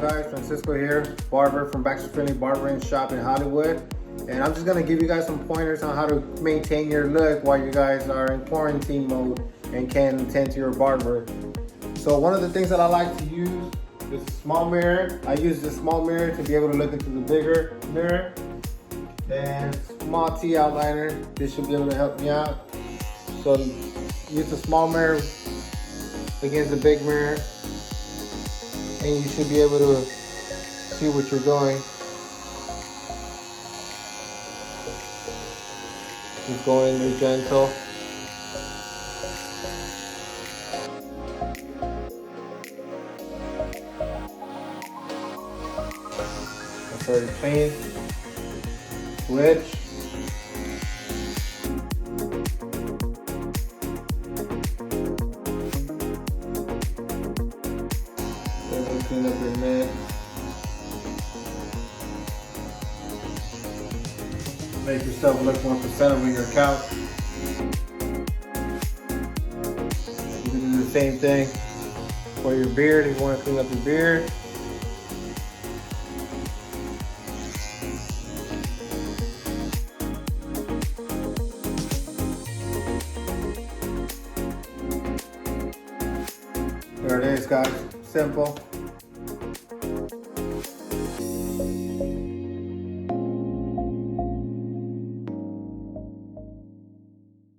guys? Francisco here, barber from Baxter Finley Barbering Shop in Hollywood. And I'm just gonna give you guys some pointers on how to maintain your look while you guys are in quarantine mode and can't attend to your barber. So one of the things that I like to use is a small mirror. I use this small mirror to be able to look into the bigger mirror. And small T outliner, this should be able to help me out. So use a small mirror against the big mirror, and you should be able to see what you're doing. Just going in gentle. That's already clean. Switch. Clean up your neck. Make yourself look more presentable on your couch. You can do the same thing for your beard if you want to clean up your beard. There it is, guys. Simple.